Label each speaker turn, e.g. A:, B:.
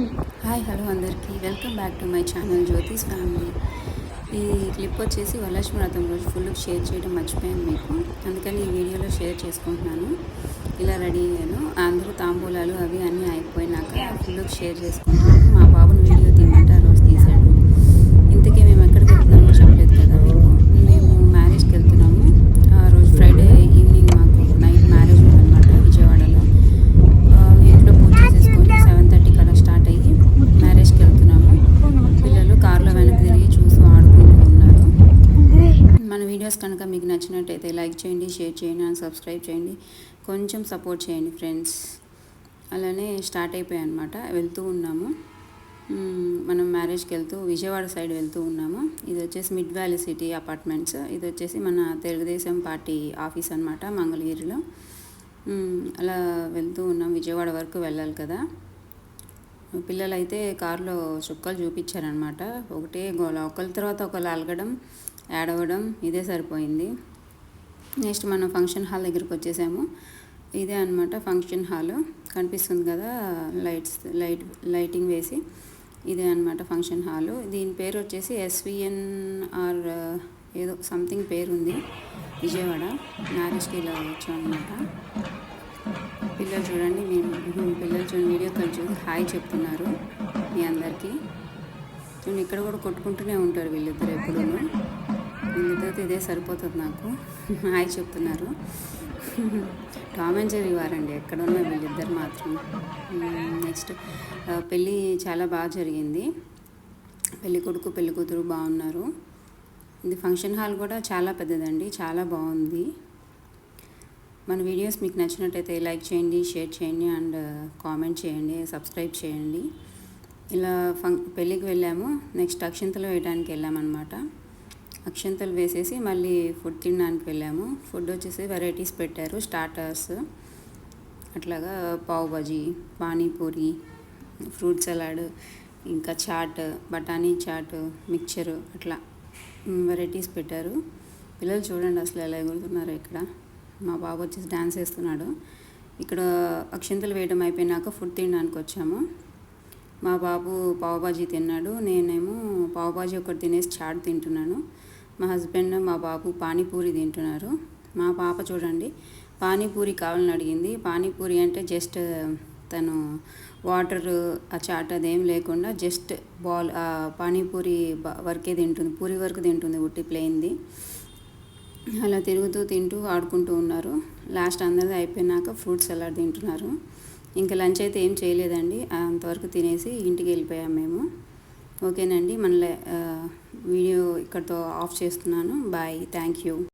A: Hi hello అందరికీ welcome back to my channel జ్యోతిస్ family. ఈ clip వచ్చేసి వరలక్ష్మి వ్రతం రోజు ఫుల్ షేర్ చేయడం మర్చిపోయాను మీకు, అందుకని ఈ వీడియోలో షేర్ చేసుకుంటున్నాను. ఇలా రెడీ అయ్యాను, అందరూ తాంబూలాలు అవి అన్నీ అయిపోయినాక ఫుల్ షేర్ చేసుకుంటున్నాను. మా బాబుని వీడియో తీయమంటే ఆ రోజు తీశాడు. ఇంతకీ మేము ఎక్కడికి వెళ్తున్నామో చెప్పలేదు కదా మీకు. మేము మ్యారేజ్కి వెళ్తున్నాము. ఆ రోజు ఫ్రైడే ఈవినింగ్ మాకు నైట్ మ్యారేజ్ ఉందన్నమాట విజయవాడలో. ఇంట్లో పూజ చేసేసుకొని 7:30 కల్లా స్టార్ట్ అయ్యి మ్యారేజ్కి వెళ్తున్నాము. పిల్లలు కార్లో వెనక్కి తిరిగి చూసి ఆడుకుంటూ ఉన్నారు. మన వీడియోస్ కనుక మీకు నచ్చినట్టయితే లైక్ చేయండి, షేర్ చేయండి అండ్ సబ్స్క్రైబ్ చేయండి. కొంచెం సపోర్ట్ చేయండి ఫ్రెండ్స్. అలానే స్టార్ట్ అయిపోయాయి అనమాట, వెళ్తూ ఉన్నాము. మనం మ్యారేజ్కి వెళ్తూ విజయవాడ సైడ్ వెళ్తూ ఉన్నాము. ఇది వచ్చేసి మిడ్ వ్యాలీ సిటీ అపార్ట్మెంట్స్. ఇది వచ్చేసి మన తెలుగుదేశం పార్టీ ఆఫీస్ అనమాట మంగళగిరిలో. అలా వెళ్తూ ఉన్నాం, విజయవాడ వరకు వెళ్ళాలి కదా. పిల్లలైతే కారులో చుక్కలు చూపించారనమాట. ఒకటే గోల, ఒకరి తర్వాత ఒకరు అలగడం ఏడవడం ఇదే సరిపోయింది. నెక్స్ట్ మనం ఫంక్షన్ హాల్ దగ్గరికి వచ్చేసాము. ఇదే అనమాట ఫంక్షన్ హాల్, కనిపిస్తుంది కదా లైటింగ్ వేసి. ఇదే అనమాట ఫంక్షన్ హాలు. దీని పేరు వచ్చేసి SVNR ఏదో సంథింగ్ పేరు ఉంది. విజయవాడ మ్యారేజ్కి ఇలా వచ్చాం అనమాట. పిల్లలు చూడండి, పిల్లలు చూడండి, వీడియో కాల్ చూసి హాయ్ చెప్తున్నారు మీ అందరికీ. చూడండి, ఇక్కడ కూడా కొట్టుకుంటూనే ఉంటారు వీళ్ళిద్దరు ఎప్పుడూ. వీళ్ళిద్దరితో ఇదే సరిపోతుంది నాకు. హాయ్ చెప్తున్నారు. టామ్ అండ్ జెర్రీ వారండి ఎక్కడున్నా వీళ్ళిద్దరు మాత్రం. నెక్స్ట్ పెళ్ళి చాలా బాగా జరిగింది. పెళ్ళి కొడుకు పెళ్ళి కూతురు బాగున్నారు. ఇది ఫంక్షన్ హాల్ కూడా చాలా పెద్దదండి, చాలా బాగుంది. మన వీడియోస్ మీకు నచ్చినట్టయితే లైక్ చేయండి, షేర్ చేయండి అండ్ కామెంట్ చేయండి, సబ్స్క్రైబ్ చేయండి. ఇలా పెళ్ళికి వెళ్ళాము. నెక్స్ట్ అక్షింతలు వేయడానికి వెళ్ళామన్నమాట. అక్షింతలు వేసేసి మళ్ళీ ఫుడ్ తినడానికి వెళ్ళాము. ఫుడ్ వచ్చేసి వెరైటీస్ పెట్టారు, స్టార్టర్స్ అట్లాగా పావ్ బజీ, పానీపూరి, ఫ్రూట్ సలాడ్, ఇంకా చాట్, బఠానీ చాట్, మిక్చరు, అట్లా వెరైటీస్ పెట్టారు. పిల్లలు చూడండి అసలు ఎలా ఎగురుతున్నారో. ఇక్కడ మా బాబు వచ్చేసి డ్యాన్స్ వేస్తున్నాడు. ఇక్కడ అక్షింతలు వేయడం అయిపోయినాక ఫుడ్ తినడానికి వచ్చాము. మా బాబు పావుబాజీ తిన్నాడు, నేనేమో పావుబాజీ ఒకటి తినేసి చాట్ తింటున్నాను. మా హస్బెండ్ మా బాబు పానీపూరి తింటున్నారు. మా పాప చూడండి పానీపూరి కావాలని అడిగింది. పానీపూరి అంటే జస్ట్ తను వాటర్ ఆ చాట్ అదేం లేకుండా జస్ట్ బాల్ పానీపూరి వరకే తింటుంది, పూరి వరకు తింటుంది, ఉట్టి ప్లెయిన్ది. అలా తిరుగుతూ తింటూ ఆడుకుంటూ ఉన్నారు. లాస్ట్ అందరిది అయిపోయినాక ఫ్రూట్ సలాడ్ తింటున్నారు. ఇంకా లంచ్ అయితే ఏం చేయలేదండి, అంతవరకు తినేసి ఇంటికి వెళ్ళిపోయాము మేము. ఓకేనండి, మన వీడియో ఇక్కడితో ఆఫ్ చేస్తున్నాను. Bye, thank you.